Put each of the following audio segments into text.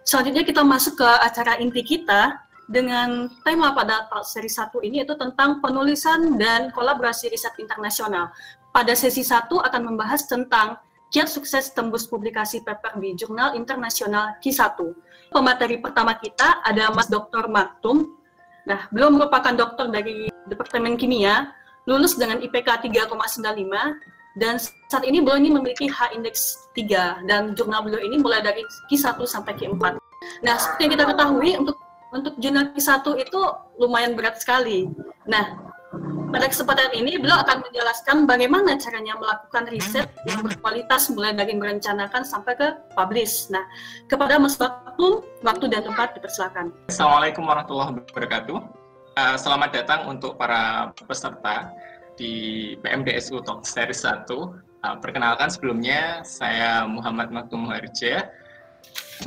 Selanjutnya kita masuk ke acara inti kita dengan tema pada seri 1 ini yaitu tentang penulisan dan kolaborasi riset internasional. Pada sesi 1 akan membahas tentang kiat sukses tembus publikasi paper di jurnal internasional Q1. Pemateri pertama kita ada Mas Dr. Maktum. Nah, beliau merupakan dokter dari Departemen Kimia, lulus dengan IPK 3,95, dan saat ini beliau ini memiliki H-index 3, dan jurnal beliau ini mulai dari Q1 sampai Q4. Nah, seperti yang kita ketahui, untuk jurnal Q1 itu lumayan berat sekali. Nah, pada kesempatan ini beliau akan menjelaskan bagaimana caranya melakukan riset yang berkualitas mulai dari merencanakan sampai ke publish. Nah, kepada Mas Maktum, waktu dan tempat dipersilakan. Assalamualaikum warahmatullahi wabarakatuh. Selamat datang untuk para peserta di PMDSU Talk Series 1. Perkenalkan sebelumnya, saya Muhammad Maktum Harja,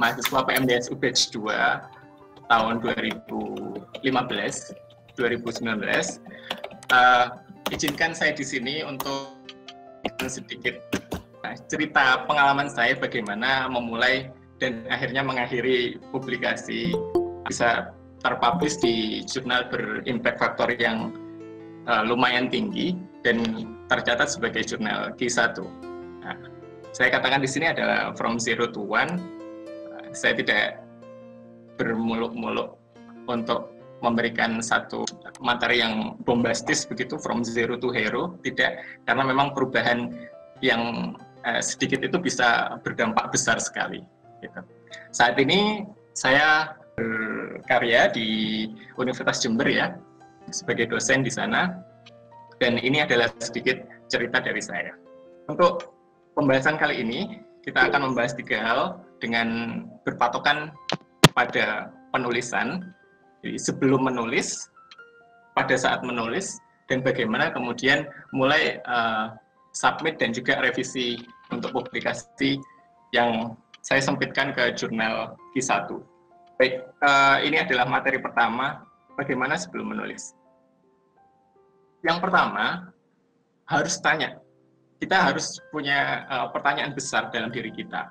mahasiswa PMDSU Batch 2 tahun 2015-2019. Izinkan saya di sini untuk sedikit cerita pengalaman saya bagaimana memulai dan akhirnya mengakhiri publikasi bisa terpublish di jurnal berimpact faktor yang lumayan tinggi dan tercatat sebagai jurnal Q1. Nah, saya katakan di sini adalah from zero to one. Saya tidak bermuluk-muluk untuk memberikan satu materi yang bombastis begitu from zero to hero, tidak, karena memang perubahan yang sedikit itu bisa berdampak besar sekali gitu. Saat ini saya berkarya di Universitas Jember ya, sebagai dosen di sana, dan ini adalah sedikit cerita dari saya. Untuk pembahasan kali ini kita akan membahas 3 hal dengan berpatokan pada penulisan. Jadi sebelum menulis, pada saat menulis, dan bagaimana kemudian mulai submit dan juga revisi untuk publikasi yang saya sempitkan ke jurnal Q1. Baik, ini adalah materi pertama, bagaimana sebelum menulis. Yang pertama, harus tanya. Kita harus punya pertanyaan besar dalam diri kita.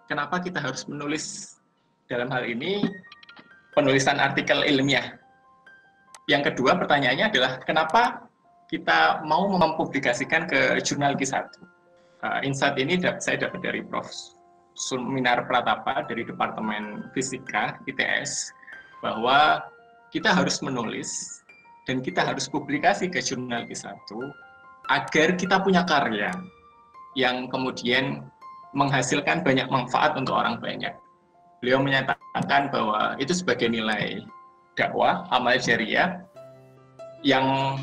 Kenapa kita harus menulis? Dalam hal ini, penulisan artikel ilmiah. Yang kedua pertanyaannya adalah kenapa kita mau mempublikasikan ke jurnal Q1. Insight ini saya dapat dari Prof. Suminar Pratapa dari Departemen Fisika ITS, bahwa kita harus menulis dan kita harus publikasi ke jurnal Q1 agar kita punya karya yang kemudian menghasilkan banyak manfaat untuk orang banyak. Beliau menyatakan bahwa itu sebagai nilai dakwah, amal jariah, yang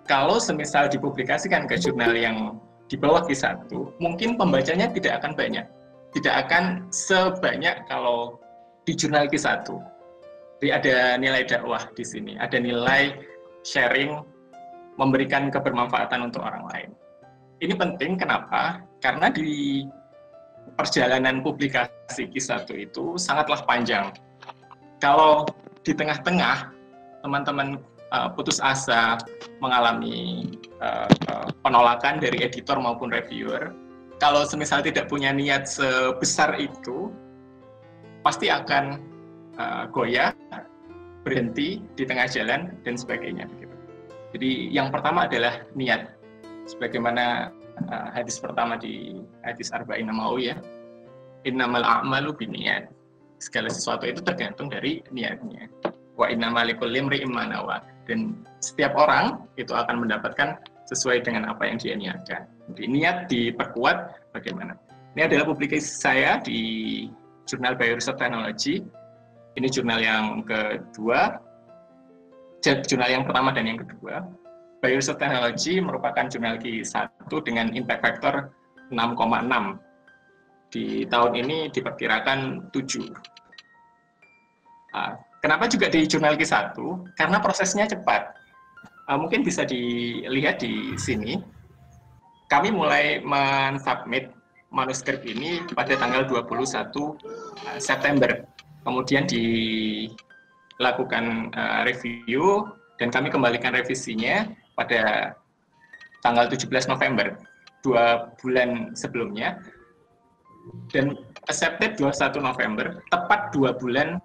kalau semisal dipublikasikan ke jurnal yang di bawah Q1, mungkin pembacanya tidak akan banyak. Tidak akan sebanyak kalau di jurnal Q1. Jadi ada nilai dakwah di sini, ada nilai sharing, memberikan kebermanfaatan untuk orang lain. Ini penting, kenapa? Karena di perjalanan publikasi Q1 itu sangatlah panjang. Kalau di tengah-tengah teman-teman putus asa, mengalami penolakan dari editor maupun reviewer, kalau semisal tidak punya niat sebesar itu, pasti akan goyah, berhenti di tengah jalan, dan sebagainya. Jadi yang pertama adalah niat. Sebagaimana hadis pertama di hadis Arba'in Nawawi ya, innamal a'malu binniyat. Segala sesuatu itu tergantung dari niatnya. Wa innamal likulli imri'in ma nawa. Dan setiap orang itu akan mendapatkan sesuai dengan apa yang dia niatkan. Jadi niat diperkuat bagaimana. Ini adalah publikasi saya di jurnal Bioresearch Technology. Ini jurnal yang kedua, jurnal yang pertama dan yang kedua. Bioresearch Technology merupakan jurnal Q1 dengan impact factor 6,6. Di tahun ini diperkirakan 7. Kenapa juga di jurnal Q1? Karena prosesnya cepat. Mungkin bisa dilihat di sini. Kami mulai mensubmit manuskrip ini pada tanggal 21 September. Kemudian dilakukan review dan kami kembalikan revisinya pada tanggal 17 November, 2 bulan sebelumnya. dan accepted 21 November, tepat 2 bulan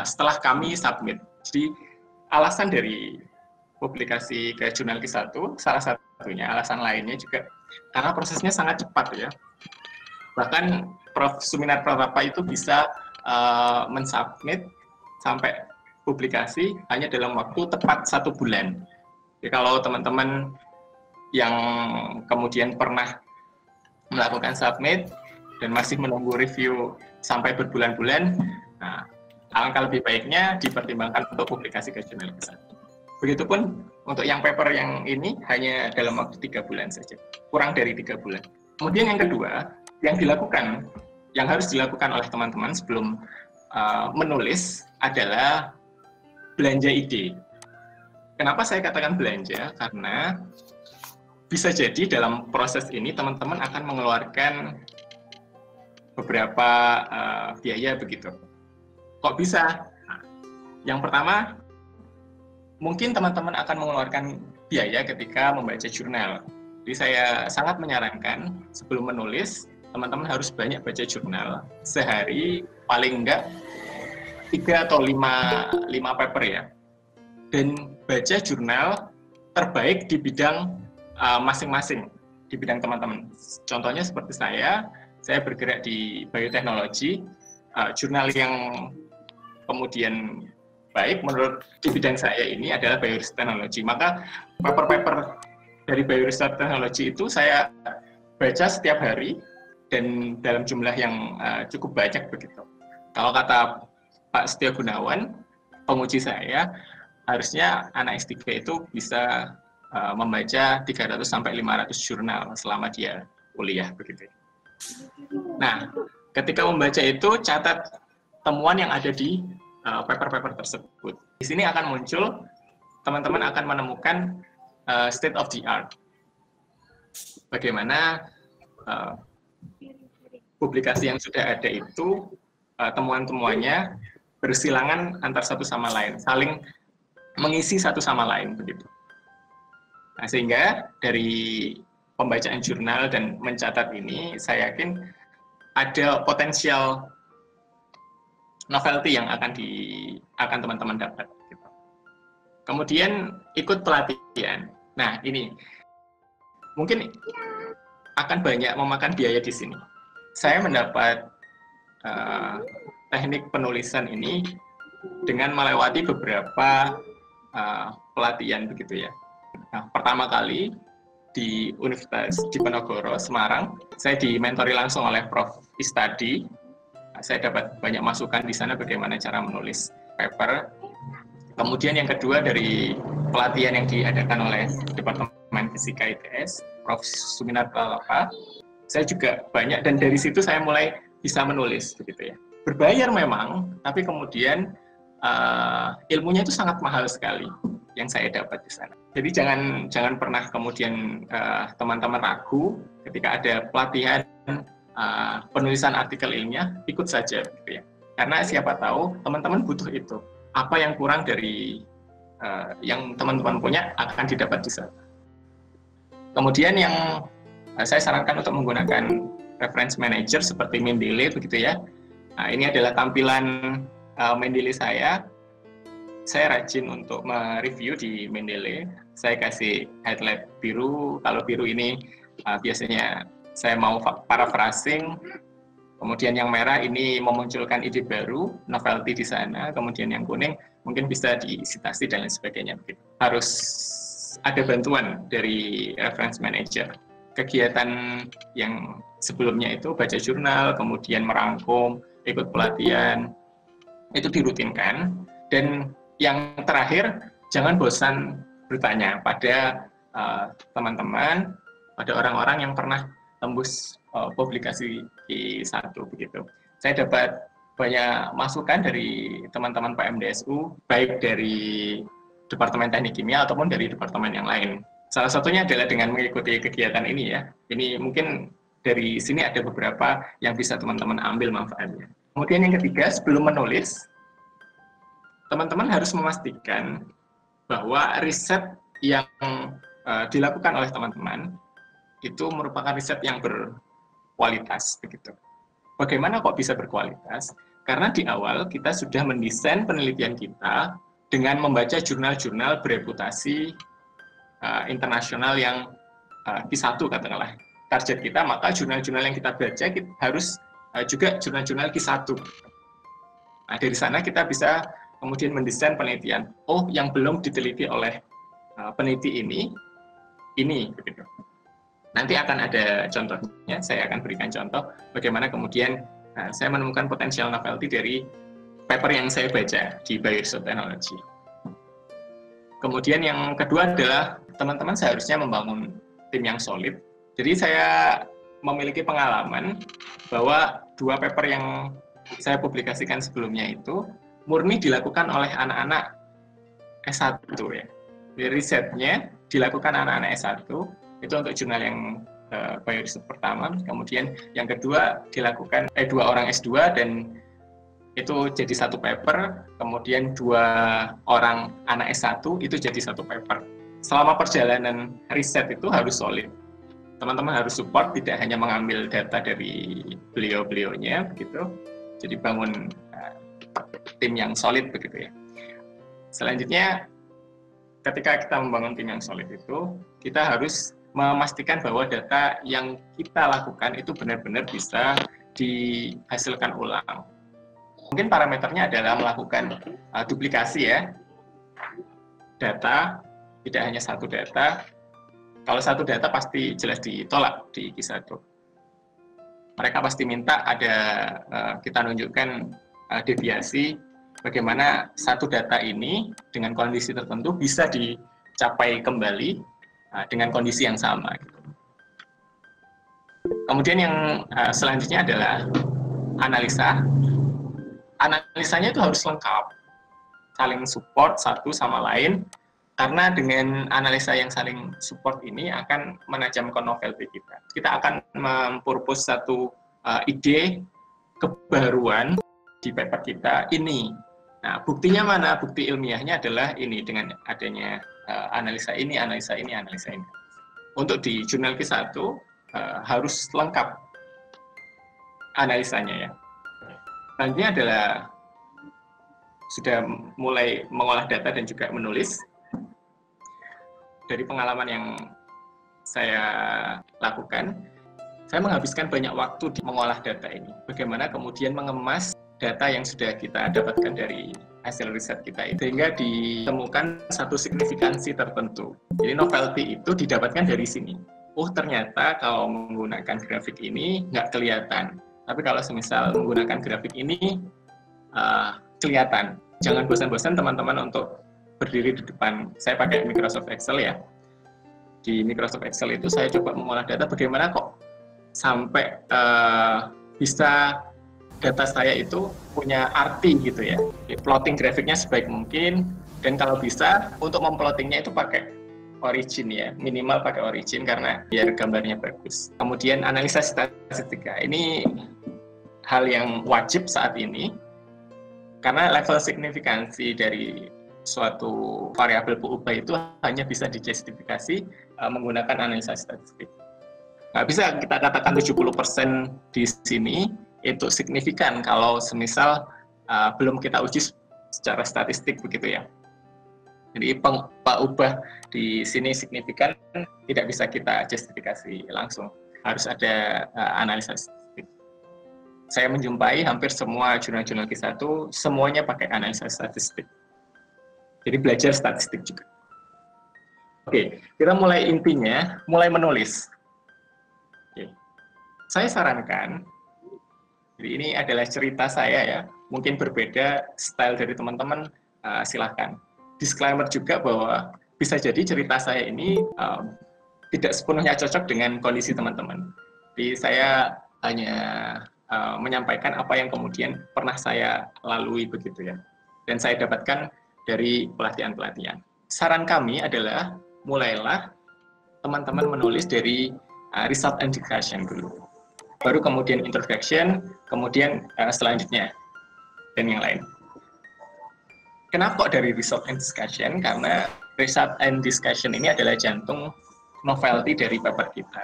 setelah kami submit. Jadi alasan dari publikasi ke jurnal Q1, salah satunya, alasan lainnya juga karena prosesnya sangat cepat ya. Bahkan Prof. Suminar Pratapa itu bisa mensubmit sampai publikasi hanya dalam waktu tepat 1 bulan. Jadi kalau teman-teman yang kemudian pernah melakukan submit dan masih menunggu review sampai berbulan-bulan, nah, alangkah lebih baiknya dipertimbangkan untuk publikasi ke jurnal Q1. Begitupun untuk yang paper yang ini hanya dalam waktu 3 bulan saja, kurang dari 3 bulan. Kemudian yang kedua, yang harus dilakukan oleh teman-teman sebelum menulis adalah belanja ide. Kenapa saya katakan belanja? Karena bisa jadi dalam proses ini teman-teman akan mengeluarkan beberapa biaya begitu. Kok bisa? Nah, yang pertama, mungkin teman-teman akan mengeluarkan biaya ketika membaca jurnal. Jadi saya sangat menyarankan sebelum menulis, teman-teman harus banyak baca jurnal. Sehari paling enggak 3 atau 5 paper ya. Dan baca jurnal terbaik di bidang masing-masing, di bidang teman-teman. Contohnya seperti saya bergerak di bioteknologi, jurnal yang kemudian baik menurut di bidang saya ini adalah bioriset teknologi. Maka paper-paper dari bioriset teknologi itu saya baca setiap hari dan dalam jumlah yang cukup banyak begitu. Kalau kata Pak Setia Gunawan, penguji saya, harusnya anak S3 itu bisa membaca 300 sampai 500 jurnal selama dia kuliah begitu. Nah, ketika membaca itu catat temuan yang ada di paper-paper tersebut. Di sini akan muncul, teman-teman akan menemukan state of the art. Bagaimana publikasi yang sudah ada itu, temuan-temuannya bersilangan antar satu sama lain, saling mengisi satu sama lain begitu. Nah, sehingga dari pembacaan jurnal dan mencatat ini, saya yakin ada potensial novelty yang akan teman-teman dapat. Gitu. Kemudian ikut pelatihan. Nah, ini mungkin akan banyak memakan biaya di sini. Saya mendapat teknik penulisan ini dengan melewati beberapa pelatihan begitu ya. Nah, pertama kali di Universitas Diponegoro, Semarang, saya dimentori langsung oleh Prof. Istadi. Saya dapat banyak masukan di sana bagaimana cara menulis paper. Kemudian yang kedua dari pelatihan yang diadakan oleh Departemen Fisika ITS, Prof. Suminar Pratapa, saya juga banyak dan dari situ saya mulai bisa menulis begitu ya. Berbayar memang, tapi kemudian ilmunya itu sangat mahal sekali yang saya dapat di sana. Jadi jangan pernah kemudian teman-teman ragu ketika ada pelatihan penulisan artikel ilmiah, ikut saja gitu ya. Karena siapa tahu teman-teman butuh itu. Apa yang kurang dari yang teman-teman punya akan didapat di sana. Kemudian yang saya sarankan untuk menggunakan reference manager seperti Mendeley begitu ya. Nah, ini adalah tampilan Mendeley saya. Saya rajin untuk mereview di Mendeley. Saya kasih highlight biru. Kalau biru ini biasanya saya mau paraphrasing, kemudian yang merah ini memunculkan ide baru, novelty di sana, kemudian yang kuning mungkin bisa disitasi dan lain sebagainya. Harus ada bantuan dari reference manager. Kegiatan yang sebelumnya itu baca jurnal, kemudian merangkum, ikut pelatihan, itu dirutinkan. Dan yang terakhir, jangan bosan bertanya pada teman-teman, pada orang-orang yang pernah tembus publikasi Q1 begitu. Saya dapat banyak masukan dari teman-teman PMDSU, baik dari Departemen Teknik Kimia ataupun dari departemen yang lain. Salah satunya adalah dengan mengikuti kegiatan ini ya. Ini mungkin dari sini ada beberapa yang bisa teman-teman ambil manfaatnya. Kemudian yang ketiga, sebelum menulis, teman-teman harus memastikan bahwa riset yang dilakukan oleh teman-teman itu merupakan riset yang berkualitas begitu. Bagaimana kok bisa berkualitas? Karena di awal kita sudah mendesain penelitian kita dengan membaca jurnal-jurnal bereputasi internasional yang Q1 katakanlah target kita, maka jurnal-jurnal yang kita baca harus juga jurnal-jurnal Q1. Nah, dari sana kita bisa kemudian mendesain penelitian. Oh, yang belum diteliti oleh peneliti ini begitu. Nanti akan ada contohnya, saya akan berikan contoh bagaimana kemudian saya menemukan potensial novelty dari paper yang saya baca di Bioresource Technology. Kemudian yang kedua adalah teman-teman seharusnya membangun tim yang solid. Jadi saya memiliki pengalaman bahwa 2 paper yang saya publikasikan sebelumnya itu murni dilakukan oleh anak-anak S1 ya. Jadi risetnya dilakukan anak-anak S1, itu untuk jurnal yang Bioresource pertama, kemudian yang kedua dilakukan 2 orang S2 dan itu jadi 1 paper, kemudian 2 orang anak S1 itu jadi 1 paper. Selama perjalanan riset itu harus solid. Teman-teman harus support, tidak hanya mengambil data dari beliau-beliaunya begitu. Jadi bangun tim yang solid begitu ya. Selanjutnya ketika kita membangun tim yang solid itu, kita harus memastikan bahwa data yang kita lakukan itu benar-benar bisa dihasilkan ulang. Mungkin parameternya adalah melakukan duplikasi ya. Data, tidak hanya 1 data. Kalau 1 data pasti jelas ditolak di Q1. Mereka pasti minta ada kita nunjukkan deviasi bagaimana 1 data ini dengan kondisi tertentu bisa dicapai kembali dengan kondisi yang sama. Kemudian yang selanjutnya adalah analisa. Analisanya itu harus lengkap, saling support satu sama lain, karena dengan analisa yang saling support ini akan menajamkan novelty kita. Kita akan mempurpose satu ide kebaruan di paper kita ini. Nah, buktinya mana? Bukti ilmiahnya adalah ini, dengan adanya analisa ini, analisa ini, analisa ini. Untuk di jurnal Q1 harus lengkap analisanya ya. Selanjutnya adalah sudah mulai mengolah data dan juga menulis. Dari pengalaman yang saya lakukan, saya menghabiskan banyak waktu di mengolah data ini. Bagaimana kemudian mengemas data yang sudah kita dapatkan dari hasil riset kita itu, sehingga ditemukan satu signifikansi tertentu. Jadi novelty itu didapatkan dari sini. Oh, ternyata kalau menggunakan grafik ini nggak kelihatan. Tapi kalau semisal menggunakan grafik ini kelihatan. Jangan bosan-bosan teman-teman untuk berdiri di depan. Saya pakai Microsoft Excel ya. Di Microsoft Excel itu saya coba mengolah data bagaimana kok sampai bisa data saya itu punya arti gitu ya. Plotting grafiknya sebaik mungkin, dan kalau bisa untuk memplottingnya itu pakai origin ya, minimal pakai origin karena biar gambarnya bagus. Kemudian analisa statistika, ini hal yang wajib saat ini karena level signifikansi dari suatu variabel berubah itu hanya bisa dijustifikasi menggunakan analisa statistik. Nggak bisa kita katakan 70% di sini itu signifikan kalau semisal belum kita uji secara statistik begitu ya. Jadi ubah di sini signifikan tidak bisa kita justifikasi langsung, harus ada analisa statistik. Saya menjumpai hampir semua jurnal-jurnal Q1 semuanya pakai analisa statistik. Jadi belajar statistik juga. Oke, kita mulai intinya, mulai menulis. Oke. Saya sarankan, jadi ini adalah cerita saya ya, mungkin berbeda style dari teman-teman, silahkan. Disclaimer juga bahwa bisa jadi cerita saya ini tidak sepenuhnya cocok dengan kondisi teman-teman. Jadi saya hanya menyampaikan apa yang kemudian pernah saya lalui begitu ya, dan saya dapatkan dari pelatihan-pelatihan. Saran kami adalah mulailah teman-teman menulis dari result and discussion dulu, baru kemudian introduction, kemudian selanjutnya dan yang lain. Kenapa kok dari result and discussion? Karena result and discussion ini adalah jantung novelty dari paper kita.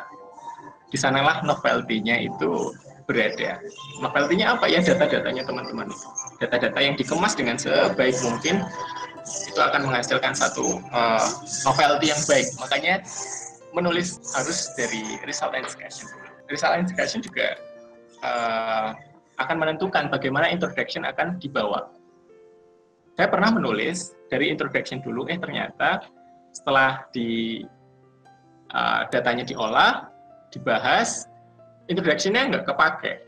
Di sanalah novelty-nya itu berada. Novelty-nya apa ya? Data-datanya teman-teman. Data-data yang dikemas dengan sebaik mungkin itu akan menghasilkan satu novelty yang baik. Makanya menulis harus dari result and discussion. Result and discussion juga akan menentukan bagaimana introduction akan dibawa. Saya pernah menulis dari introduction dulu, ternyata setelah datanya diolah, dibahas, introduction-nya nggak kepake.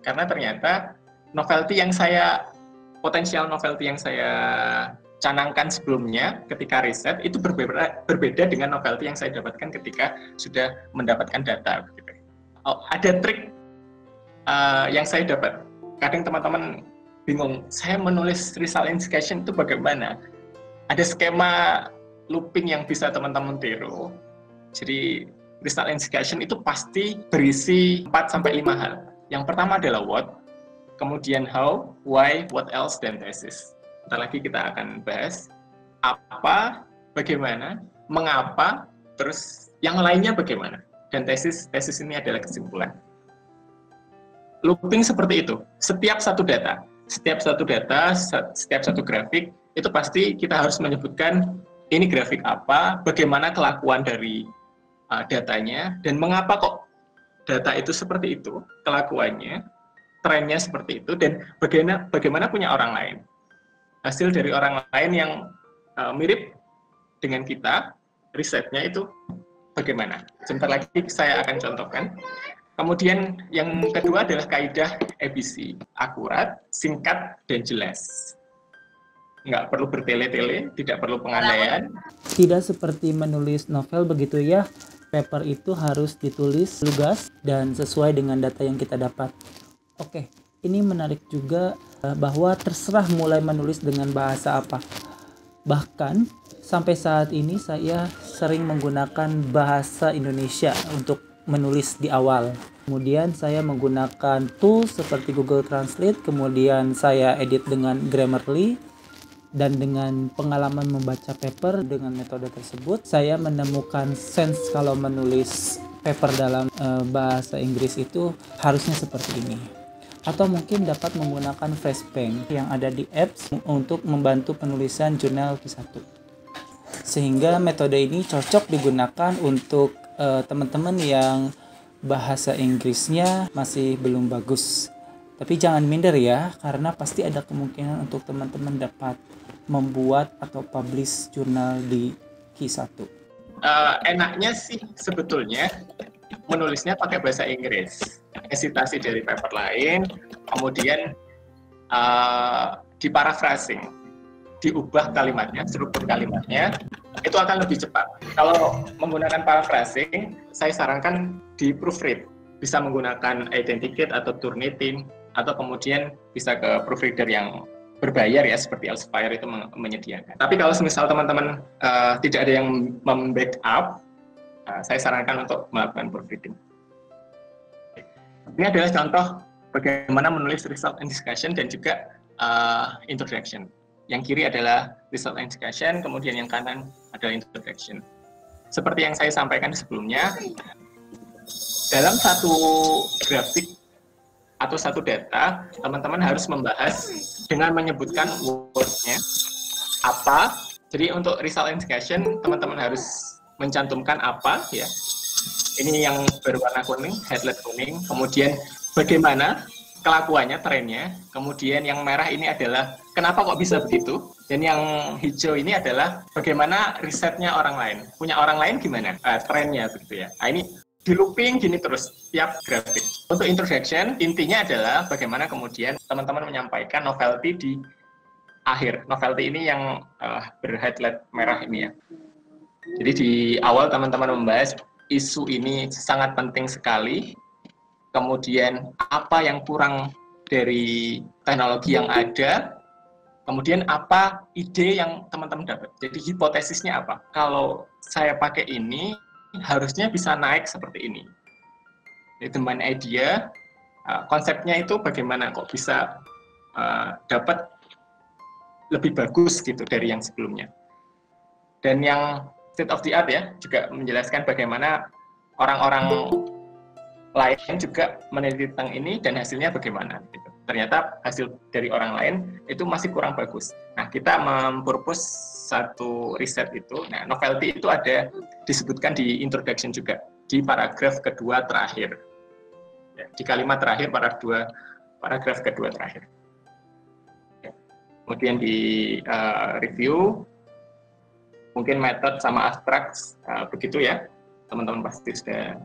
Karena ternyata potensial novelty yang saya canangkan sebelumnya ketika riset itu berbeda dengan novelty yang saya dapatkan ketika sudah mendapatkan data. Ada trik yang saya dapat. Kadang teman-teman bingung, saya menulis result and discussion itu bagaimana? Ada skema looping yang bisa teman-teman tiru. Jadi result and discussion itu pasti berisi 4-5 hal. Yang pertama adalah what, kemudian how, why, what else, dan thesis. Ntar lagi kita akan bahas apa, bagaimana, mengapa, terus yang lainnya bagaimana. Dan tesis ini adalah kesimpulan. Looping seperti itu. Setiap satu grafik, itu pasti kita harus menyebutkan ini grafik apa, bagaimana kelakuan dari datanya, dan mengapa kok data itu seperti itu, kelakuannya, trennya seperti itu, dan bagaimana punya orang lain. Hasil dari orang lain yang mirip dengan kita, risetnya itu bagaimana. Sebentar lagi saya akan contohkan. Kemudian yang kedua adalah kaidah ABC, akurat, singkat, dan jelas. Nggak perlu bertele-tele, tidak perlu pengandaian. Tidak seperti menulis novel begitu ya, paper itu harus ditulis lugas dan sesuai dengan data yang kita dapat. Oke, ini menarik juga bahwa terserah mulai menulis dengan bahasa apa. Bahkan sampai saat ini saya sering menggunakan bahasa Indonesia untuk menulis di awal. Kemudian saya menggunakan tools seperti Google Translate, kemudian saya edit dengan Grammarly, dan dengan pengalaman membaca paper dengan metode tersebut, saya menemukan sense kalau menulis paper dalam bahasa Inggris itu harusnya seperti ini. Atau mungkin dapat menggunakan Freshbank yang ada di apps untuk membantu penulisan jurnal Q1. Sehingga metode ini cocok digunakan untuk teman-teman yang bahasa Inggrisnya masih belum bagus. Tapi jangan minder ya, karena pasti ada kemungkinan untuk teman-teman dapat membuat atau publish jurnal di Q1. Enaknya sih sebetulnya menulisnya pakai bahasa Inggris. Hesitasi dari paper lain, kemudian diparaphrasing, diubah kalimatnya, struktur kalimatnya, itu akan lebih cepat. Kalau menggunakan paraphrasing, saya sarankan di proofread. Bisa menggunakan Identicate atau Turnitin, atau kemudian bisa ke proofreader yang berbayar ya, seperti Elsevier itu menyediakan. Tapi kalau misal teman-teman tidak ada yang membackup, saya sarankan untuk melakukan proofreading. Ini adalah contoh bagaimana menulis result and discussion dan juga introduction. Yang kiri adalah result and discussion, kemudian yang kanan adalah introduction. Seperti yang saya sampaikan sebelumnya, dalam satu grafik atau satu data, teman-teman harus membahas dengan menyebutkan word-nya apa. Jadi untuk result and discussion, teman-teman harus mencantumkan apa ya. Ini yang berwarna kuning, headlight kuning, kemudian bagaimana kelakuannya, trennya, kemudian yang merah ini adalah kenapa kok bisa begitu, dan yang hijau ini adalah bagaimana risetnya orang lain, punya orang lain gimana, trennya begitu ya. Nah, ini di looping gini terus tiap grafik. Untuk introduction, intinya adalah bagaimana kemudian teman-teman menyampaikan novelty di akhir. Novelty ini yang berhighlight merah ini ya. Jadi di awal teman-teman membahas isu ini sangat penting sekali, kemudian apa yang kurang dari teknologi yang ada, kemudian apa ide yang teman-teman dapat. Jadi hipotesisnya apa? Kalau saya pakai ini, harusnya bisa naik seperti ini. Itu main idea, konsepnya itu bagaimana kok bisa dapat lebih bagus gitu dari yang sebelumnya. Dan yang state of the art ya, juga menjelaskan bagaimana orang-orang lain juga meneliti tentang ini dan hasilnya bagaimana. Gitu. Ternyata hasil dari orang lain itu masih kurang bagus. Nah, kita mempurpose satu riset itu. Nah, novelty itu ada disebutkan di introduction juga, di paragraf kedua terakhir. Ya, di kalimat terakhir, paragraf kedua terakhir. Ya. Kemudian di review, mungkin metode sama abstrak begitu ya, teman-teman pasti sudah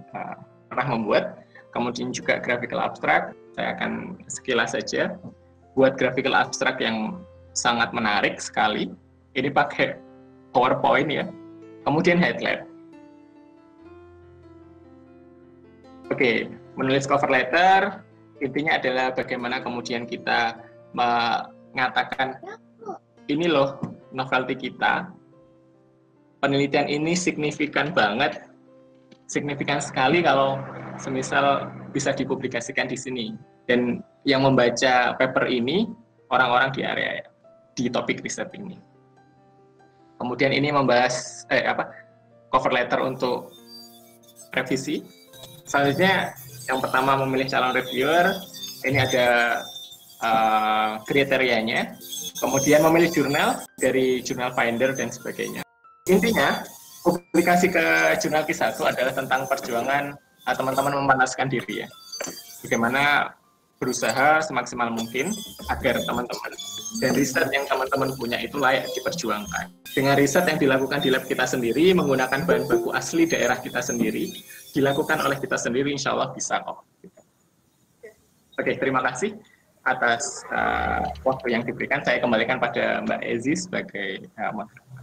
pernah membuat. Kemudian juga graphical abstract, saya akan sekilas saja buat graphical abstract yang sangat menarik sekali. Ini pakai PowerPoint ya. Kemudian headline. Oke, menulis cover letter intinya adalah bagaimana kemudian kita mengatakan ini loh novelty kita. Penelitian ini signifikan banget, signifikan sekali kalau semisal bisa dipublikasikan di sini. Dan yang membaca paper ini orang-orang di area di topik riset ini. Kemudian ini membahas cover letter untuk revisi. Selanjutnya yang pertama memilih calon reviewer, ini ada kriterianya. Kemudian memilih jurnal dari jurnal finder dan sebagainya. Intinya publikasi ke jurnal Q1 adalah tentang perjuangan teman-teman memanaskan diri ya. Bagaimana berusaha semaksimal mungkin agar teman-teman dan riset yang teman-teman punya itu layak diperjuangkan. Dengan riset yang dilakukan di lab kita sendiri, menggunakan bahan baku asli daerah kita sendiri, dilakukan oleh kita sendiri, insya Allah bisa kok. Oke, terima kasih atas waktu yang diberikan. Saya kembalikan pada Mbak Ezi sebagai moderator.